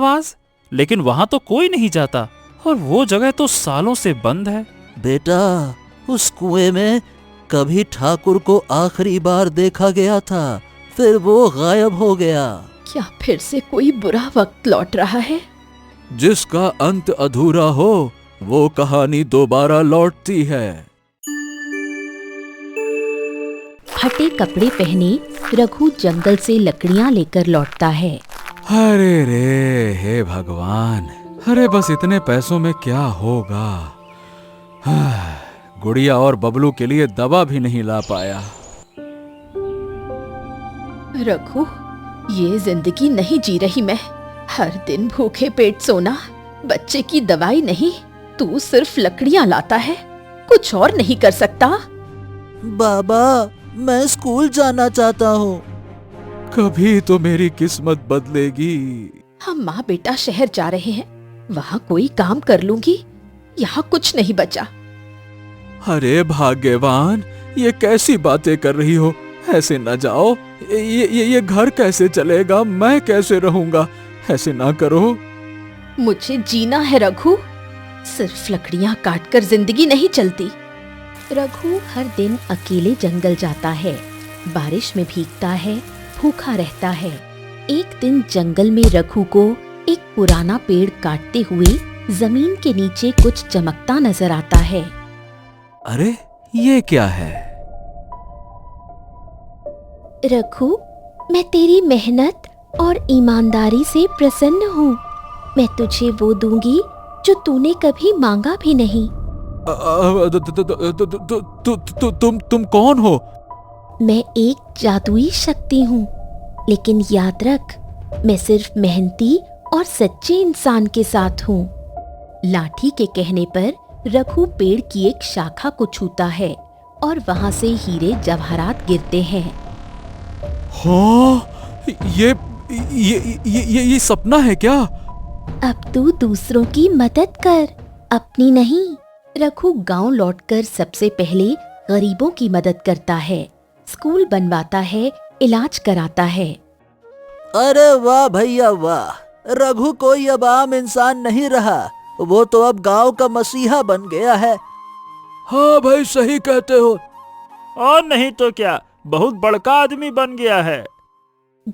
आवाज, लेकिन वहां तो कोई नहीं जाता और वो जगह तो सालों से बंद है। बेटा, उस कुएं में कभी ठाकुर को आखिरी बार देखा गया था, फिर वो गायब हो गया। क्या फिर से कोई बुरा वक्त लौट रहा है? जिसका अंत अधूरा हो वो कहानी दोबारा लौटती है। फटे कपड़े पहने रघु जंगल से लकड़ियां लेकर लौटता है। अरे रे, हे भगवान, अरे बस इतने पैसों में क्या होगा। गुड़िया और बबलू के लिए दवा भी नहीं ला पाया। रघु, ये जिंदगी नहीं जी रही मैं। हर दिन भूखे पेट सोना, बच्चे की दवाई नहीं, तू सिर्फ लकड़ियां लाता है, कुछ और नहीं कर सकता। बाबा, मैं स्कूल जाना चाहता हूँ। कभी तो मेरी किस्मत बदलेगी। हम माँ बेटा शहर जा रहे हैं, वहाँ कोई काम कर लूंगी, यहाँ कुछ नहीं बचा। अरे भाग्यवान, ये कैसी बातें कर रही हो? ऐसे न जाओ। ये घर कैसे चलेगा? मैं कैसे रहूंगा? ऐसे ना करो। मुझे जीना है रघु, सिर्फ लकड़ियां काटकर जिंदगी नहीं चलती। रघु हर दिन अकेले जंगल जाता है, बारिश में भीगता है, भूखा रहता है। एक दिन जंगल में रघु को एक पुराना पेड़ काटते हुए जमीन के नीचे कुछ चमकता नजर आता है। अरे ये क्या है? रघु, मैं तेरी मेहनत और ईमानदारी से प्रसन्न हूँ। मैं तुझे वो दूंगी जो तूने कभी मांगा भी नहीं। तुम कौन हो? मैं एक जादुई शक्ति हूँ, लेकिन याद रख, मैं सिर्फ मेहनती और सच्चे इंसान के साथ हूँ। लाठी के कहने पर रघु पेड़ की एक शाखा को छूता है और वहाँ से हीरे जवाहरात गिरते हैं। हाँ, ये सपना है क्या? अब तू दूसरों की मदद कर, अपनी नहीं। रघु गांव लौटकर सबसे पहले गरीबों की मदद करता है, स्कूल बनवाता है, इलाज कराता है। अरे वाह भैया वाह, रघु कोई अब आम इंसान नहीं रहा, वो तो अब गांव का मसीहा बन गया है। हाँ भाई, सही कहते हो। और नहीं तो क्या, बहुत बड़का आदमी बन गया है।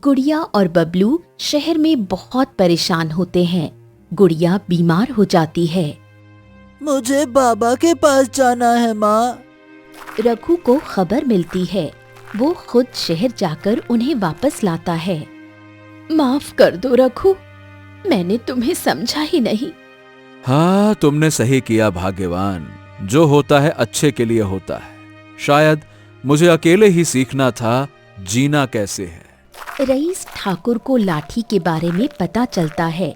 गुड़िया और बबलू शहर में बहुत परेशान होते हैं। गुड़िया बीमार हो जाती है। मुझे बाबा के पास जाना है माँ। रघु को खबर मिलती है, वो खुद शहर जाकर उन्हें वापस लाता है। माफ कर दो रघु, मैंने तुम्हें समझा ही नहीं। हाँ, तुमने सही किया भाग्यवान, जो होता है अच्छे के लिए होता है। शायद मुझे अकेले ही सीखना था जीना कैसे है। रईस ठाकुर को लाठी के बारे में पता चलता है।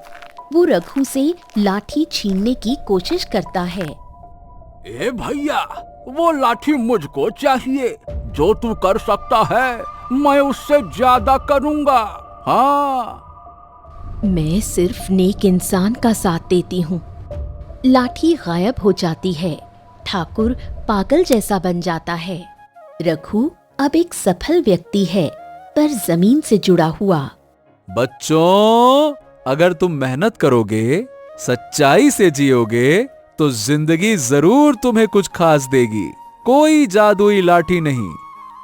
वो रघु से लाठी छीनने की कोशिश करता है। ए भैया, वो लाठी मुझको चाहिए। जो तू कर सकता है, मैं उससे ज्यादा करूंगा। हाँ, मैं सिर्फ नेक इंसान का साथ देती हूँ। लाठी गायब हो जाती है। ठाकुर पागल जैसा बन जाता है। रघु अब एक सफल व्यक्ति है, पर जमीन से जुड़ा हुआ। बच्चों, अगर तुम मेहनत करोगे, सच्चाई से जियोगे, तो जिंदगी जरूर तुम्हें कुछ खास देगी। कोई जादुई लाठी नहीं,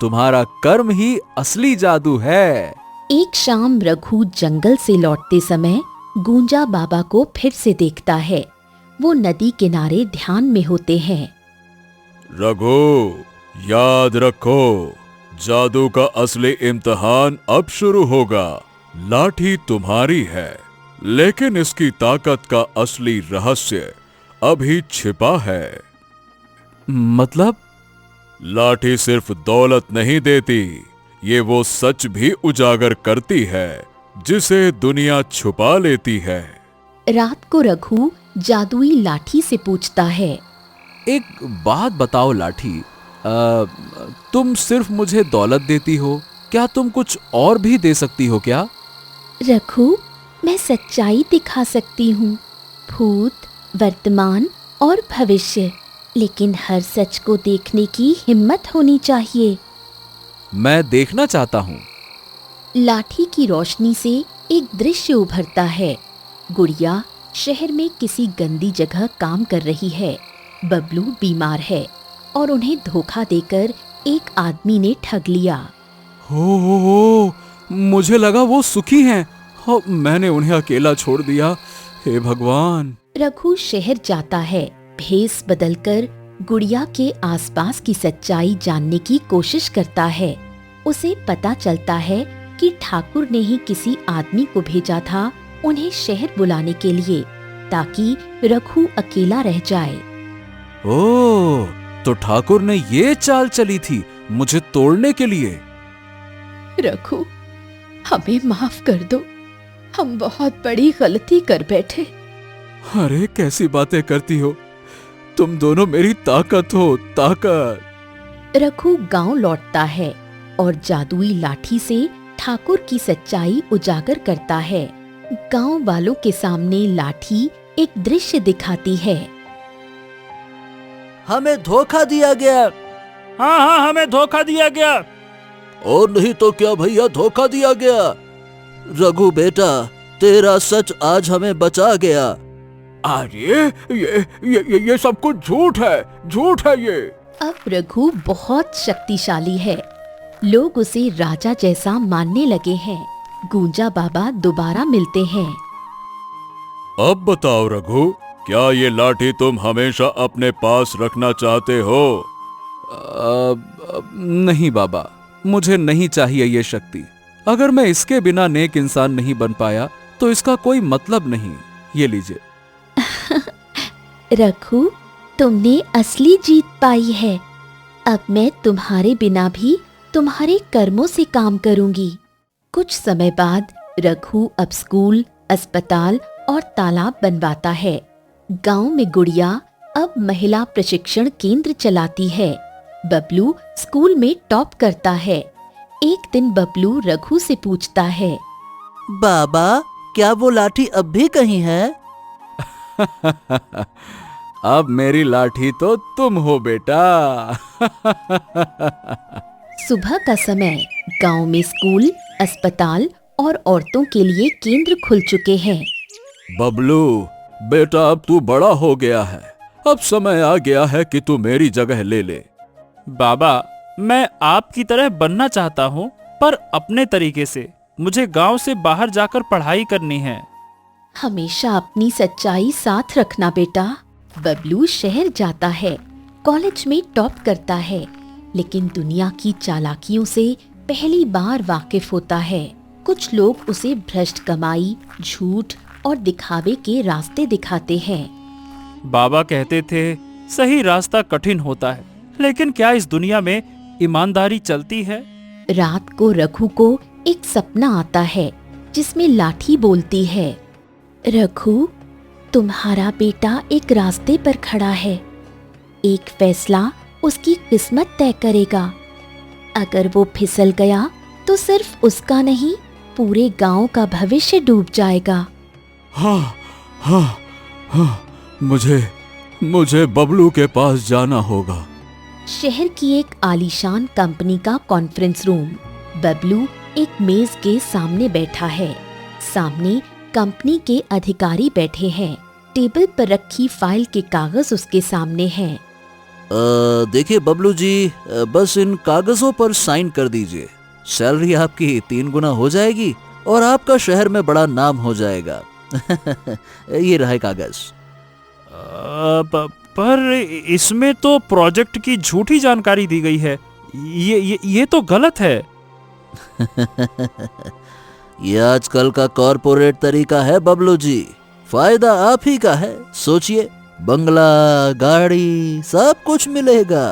तुम्हारा कर्म ही असली जादू है। एक शाम रघु जंगल से लौटते समय गूंजा बाबा को फिर से देखता है। वो नदी किनारे ध्यान में होते हैं। रघु, याद रखो, जादू का असली इम्तिहान अब शुरू होगा। लाठी तुम्हारी है, लेकिन इसकी ताकत का असली रहस्य अभी छिपा है। मतलब? लाठी सिर्फ दौलत नहीं देती, ये वो सच भी उजागर करती है जिसे दुनिया छुपा लेती है। रात को रघु जादुई लाठी से पूछता है, एक बात बताओ लाठी, तुम सिर्फ मुझे दौलत देती हो, क्या तुम कुछ और भी दे सकती हो क्या? रघु, मैं सच्चाई दिखा सकती हूँ, भूत, वर्तमान और भविष्य, लेकिन हर सच को देखने की हिम्मत होनी चाहिए। मैं देखना चाहता हूँ। लाठी की रोशनी से एक दृश्य उभरता है। गुड़िया शहर में किसी गंदी जगह काम कर रही है। बबलू बीमार है और उन्हें धोखा देकर एक आदमी ने ठग लिया। हो, मुझे लगा वो सुखी हैं और मैंने उन्हें अकेला छोड़ दिया। हे भगवान। रघु शहर जाता है, भेष बदलकर गुड़िया के आसपास की सच्चाई जानने की कोशिश करता है। उसे पता चलता है कि ठाकुर ने ही किसी आदमी को भेजा था उन्हें शहर बुलाने के लिए, ताकि रघु अकेला रह जाए। ओह, तो ठाकुर ने ये चाल चली थी मुझे तोड़ने के लिए। रघु, हमें माफ कर दो, हम बहुत बड़ी गलती कर बैठे। अरे कैसी बातें करती हो, तुम दोनों मेरी ताकत हो, ताकत। रघु गांव लौटता है और जादुई लाठी से ठाकुर की सच्चाई उजागर करता है। गांव वालों के सामने लाठी एक दृश्य दिखाती है। हमें धोखा दिया गया। हाँ हाँ, हमें धोखा दिया गया। और नहीं तो क्या भैया, धोखा दिया गया। रघु बेटा, तेरा सच आज हमें बचा गया। अरे ये सब कुछ झूठ है ये। अब रघु बहुत शक्तिशाली है। लोग उसे राजा जैसा मानने लगे हैं। गूंजा बाबा दोबारा मिलते हैं। अब बताओ रघु, क्या ये लाठी तुम हमेशा अपने पास रखना चाहते हो? नहीं बाबा, मुझे नहीं चाहिए ये शक्ति। अगर मैं इसके बिना नेक इंसान नहीं बन पाया तो इसका कोई मतलब नहीं। ये लीजिए। रघु, तुमने असली जीत पाई है। अब मैं तुम्हारे बिना भी तुम्हारे कर्मों से काम करूंगी। कुछ समय बाद रघु अब स्कूल, अस्पताल और तालाब बनवाता है। गांव में गुड़िया अब महिला प्रशिक्षण केंद्र चलाती है। बबलू स्कूल में टॉप करता है। एक दिन बबलू रघु से पूछता है, बाबा, क्या वो लाठी अब भी कहीं है? अब मेरी लाठी तो तुम हो बेटा। सुबह का समय। गांव में स्कूल, अस्पताल और औरतों के लिए केंद्र खुल चुके हैं। बबलू बेटा, अब तू बड़ा हो गया है। अब समय आ गया है कि तू मेरी जगह ले ले। बाबा, मैं आपकी तरह बनना चाहता हूँ, पर अपने तरीके से। मुझे गांव से बाहर जाकर पढ़ाई करनी है। हमेशा अपनी सच्चाई साथ रखना बेटा। बबलू शहर जाता है, कॉलेज में टॉप करता है, लेकिन दुनिया की चालाकियों से पहली बार वाकिफ होता है। कुछ लोग उसे भ्रष्ट कमाई, झूठ और दिखावे के रास्ते दिखाते हैं। बाबा कहते थे सही रास्ता कठिन होता है, लेकिन क्या इस दुनिया में ईमानदारी चलती है? रात को रघु को एक सपना आता है जिसमें लाठी बोलती है, रघु, तुम्हारा बेटा एक रास्ते पर खड़ा है। एक फैसला उसकी किस्मत तय करेगा। अगर वो फिसल गया तो सिर्फ उसका नहीं, पूरे गांव का भविष्य डूब जाएगा। हाँ हाँ हाँ, मुझे बबलू के पास जाना होगा। शहर की एक आलीशान कंपनी का कॉन्फ्रेंस रूम। बबलू एक मेज के सामने बैठा है। सामने कंपनी के अधिकारी बैठे हैं। टेबल पर रखी फाइल के कागज उसके सामने हैं। देखिए बबलू जी, बस इन कागजों पर साइन कर दीजिए। सैलरी आपकी 3 गुना हो जाएगी और आपका शहर में बड़ा नाम हो जाएगा। ये रहा कागज। पर इसमें तो प्रोजेक्ट की झूठी जानकारी दी गई है। ये तो गलत है। ये आजकल का कॉर्पोरेट तरीका है बबलू जी। फायदा आप ही का है। सोचिए, बंगला, गाड़ी, सब कुछ मिलेगा।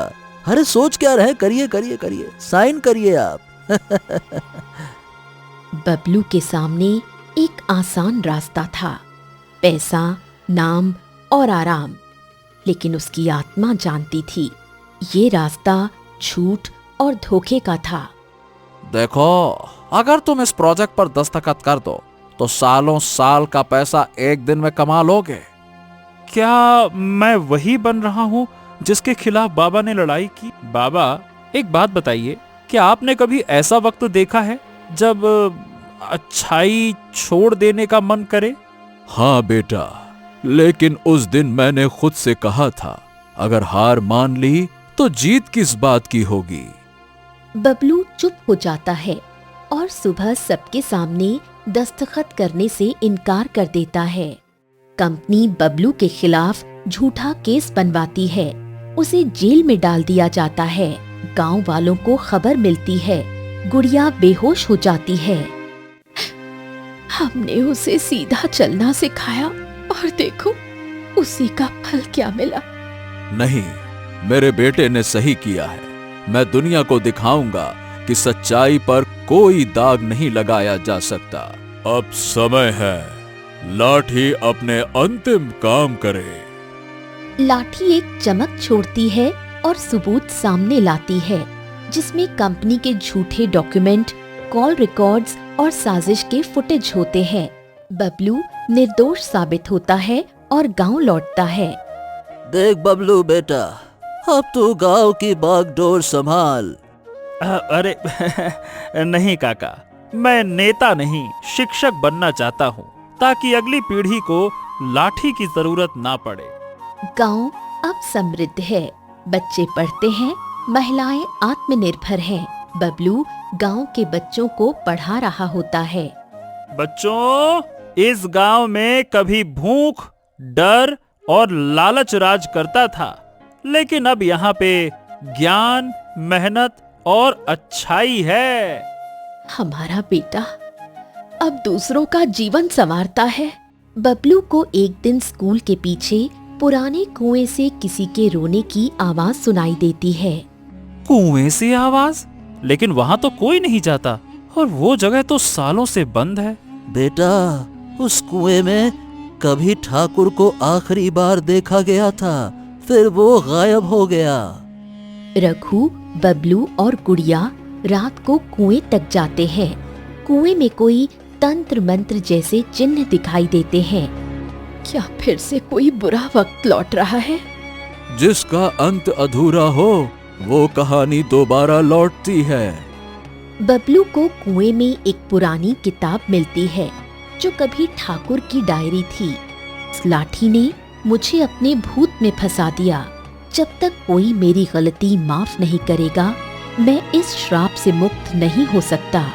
अरे सोच क्या रहे, करिए करिए करिए, साइन करिए आप। बबलू के सामने एक आसान रास्ता था, पैसा, नाम और आराम। लेकिन उसकी आत्मा जानती थी ये रास्ता झूठ और धोखे का था। देखो, अगर तुम इस प्रोजेक्ट पर दस्तखत कर दो तो सालों साल का पैसा एक दिन में कमा लोगे। क्या मैं वही बन रहा हूँ जिसके खिलाफ बाबा ने लड़ाई की? बाबा, एक बात बताइए, क्या आपने कभी ऐसा वक्त देखा है जब अच्छाई छोड़ देने का मन करे? हाँ बेटा, लेकिन उस दिन मैंने खुद से कहा था, अगर हार मान ली तो जीत किस बात की होगी। बबलू चुप हो जाता है और सुबह सबके सामने दस्तखत करने से इनकार कर देता है। कंपनी बबलू के खिलाफ झूठा केस बनवाती है। उसे जेल में डाल दिया जाता है। गांव वालों को खबर मिलती है। गुड़िया बेहोश हो जाती है। हमने उसे सीधा चलना सिखाया और देखो उसी का फल क्या मिला। नहीं, मेरे बेटे ने सही किया है। मैं दुनिया को दिखाऊंगा कि सच्चाई पर कोई दाग नहीं लगाया जा सकता। अब समय है, लाठी अपने अंतिम काम करे। लाठी एक चमक छोड़ती है और सबूत सामने लाती है, जिसमें कंपनी के झूठे डॉक्यूमेंट, कॉल रिकॉर्ड्स और साजिश के फुटेज होते हैं। बबलू निर्दोष साबित होता है और गांव लौटता है। देख बबलू बेटा, अब तू गांव की बागडोर संभाल। अरे नहीं काका, मैं नेता नहीं शिक्षक बनना चाहता हूँ, ताकि अगली पीढ़ी को लाठी की जरूरत ना पड़े। गांव अब समृद्ध है। बच्चे पढ़ते हैं, महिलाएं आत्मनिर्भर हैं। बबलू गांव के बच्चों को पढ़ा रहा होता है। बच्चों, इस गांव में कभी भूख, डर और लालच राज करता था, लेकिन अब यहाँ पे ज्ञान, मेहनत और अच्छाई है। हमारा बेटा अब दूसरों का जीवन संवारता है। बबलू को एक दिन स्कूल के पीछे पुराने कुएं से किसी के रोने की आवाज सुनाई देती है। कुएं से आवाज? लेकिन वहाँ तो कोई नहीं जाता और वो जगह तो सालों से बंद है। बेटा, उस कुएं में कभी ठाकुर को आखिरी बार देखा गया था, फिर वो गायब हो गया। रघु, बबलू और गुड़िया रात को कुएं तक जाते हैं। कुएं में कोई तंत्र मंत्र जैसे चिन्ह दिखाई देते हैं। क्या फिर से कोई बुरा वक्त लौट रहा है? जिसका अंत अधूरा हो वो कहानी दोबारा लौटती है। बबलू को कुएं में एक पुरानी किताब मिलती है, जो कभी ठाकुर की डायरी थी। इस लाठी ने मुझे अपने भूत में फंसा दिया। जब तक कोई मेरी गलती माफ नहीं करेगा, मैं इस श्राप से मुक्त नहीं हो सकता।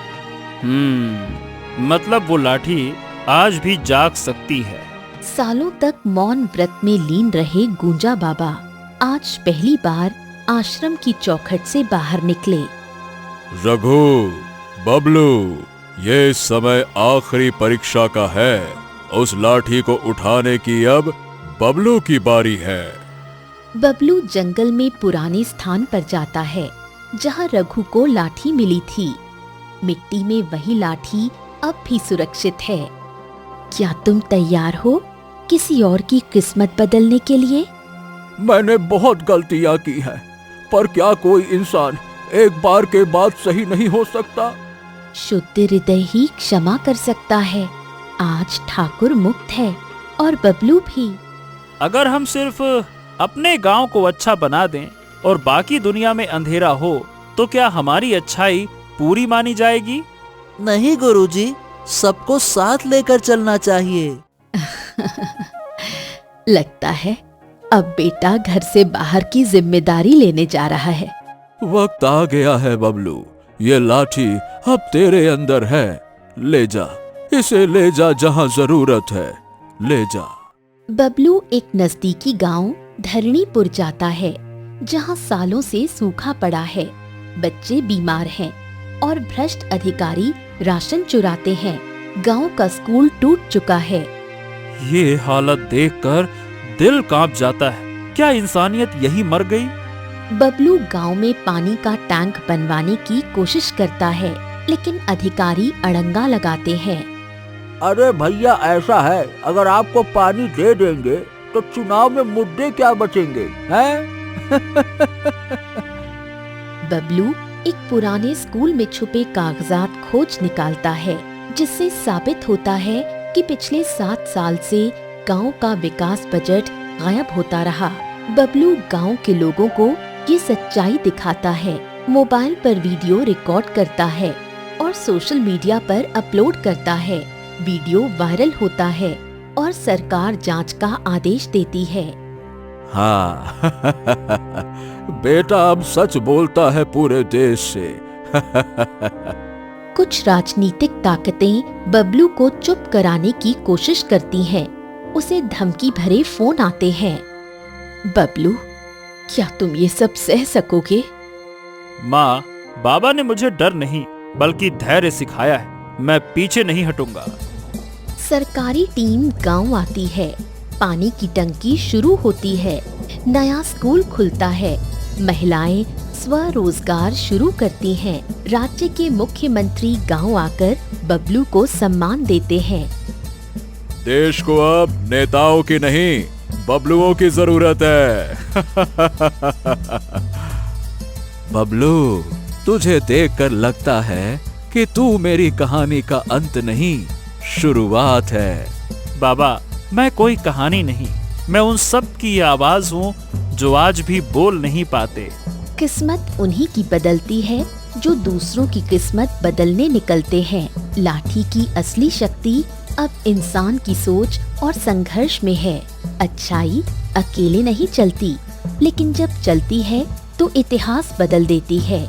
मतलब वो लाठी आज भी जाग सकती है। सालों तक मौन व्रत में लीन रहे गूंजा बाबा आज पहली बार आश्रम की चौखट से बाहर निकले। रघु, बबलू, ये समय आखिरी परीक्षा का है। उस लाठी को उठाने की अब बबलू की बारी है। बबलू जंगल में पुराने स्थान पर जाता है, जहाँ रघु को लाठी मिली थी। मिट्टी में वही लाठी अब भी सुरक्षित है। क्या तुम तैयार हो किसी और की किस्मत बदलने के लिए? मैंने बहुत गलतियां की हैं, पर क्या कोई इंसान एक बार के बाद सही नहीं हो सकता? शुद्ध हृदय ही क्षमा कर सकता है। आज ठाकुर मुक्त है और बबलू भी। अगर हम सिर्फ अपने गांव को अच्छा बना दें और बाकी दुनिया में अंधेरा हो, तो क्या हमारी अच्छाई पूरी मानी जाएगी? नहीं गुरुजी, सबको साथ लेकर चलना चाहिए। लगता है अब बेटा घर से बाहर की जिम्मेदारी लेने जा रहा है। वक्त आ गया है बबलू, ये लाठी अब तेरे अंदर है। ले जा, इसे ले जा जहाँ जरूरत है, ले जा। बबलू एक नजदीकी गांव धरणीपुर जाता है, जहां सालों से सूखा पड़ा है। बच्चे बीमार हैं और भ्रष्ट अधिकारी राशन चुराते हैं। गांव का स्कूल टूट चुका है। ये हालत देखकर दिल कांप जाता है। क्या इंसानियत यही मर गई? बबलू गांव में पानी का टैंक बनवाने की कोशिश करता है, लेकिन अधिकारी अड़ंगा लगाते हैं। अरे भैया, ऐसा है, अगर आपको पानी दे देंगे तो चुनाव में मुद्दे क्या बचेंगे, हैं? बबलू एक पुराने स्कूल में छुपे कागजात खोज निकालता है, जिससे साबित होता है कि पिछले 7 साल से गांव का विकास बजट गायब होता रहा। बबलू गांव के लोगों को ये सच्चाई दिखाता है, मोबाइल पर वीडियो रिकॉर्ड करता है और सोशल मीडिया पर अपलोड करता है। वीडियो वायरल होता है और सरकार जांच का आदेश देती है। हाँ बेटा अब सच बोलता है पूरे देश से। कुछ राजनीतिक ताकतें बबलू को चुप कराने की कोशिश करती हैं। उसे धमकी भरे फोन आते हैं। बबलू, क्या तुम ये सब सह सकोगे? माँ, बाबा ने मुझे डर नहीं बल्कि धैर्य सिखाया है। मैं पीछे नहीं हटूंगा। सरकारी टीम गांव आती है। पानी की टंकी शुरू होती है। नया स्कूल खुलता है। महिलाएं स्वरोजगार शुरू करती हैं। राज्य के मुख्यमंत्री गांव आकर बबलू को सम्मान देते हैं। देश को अब नेताओं की नहीं बबलुओं की जरूरत है। बबलू, तुझे देखकर लगता है कि तू मेरी कहानी का अंत नहीं, शुरुआत है। बाबा, मैं कोई कहानी नहीं, मैं उन सब की आवाज हूँ जो आज भी बोल नहीं पाते। किस्मत उन्हीं की बदलती है जो दूसरों की किस्मत बदलने निकलते हैं। लाठी की असली शक्ति अब इंसान की सोच और संघर्ष में है। अच्छाई अकेले नहीं चलती, लेकिन जब चलती है तो इतिहास बदल देती है।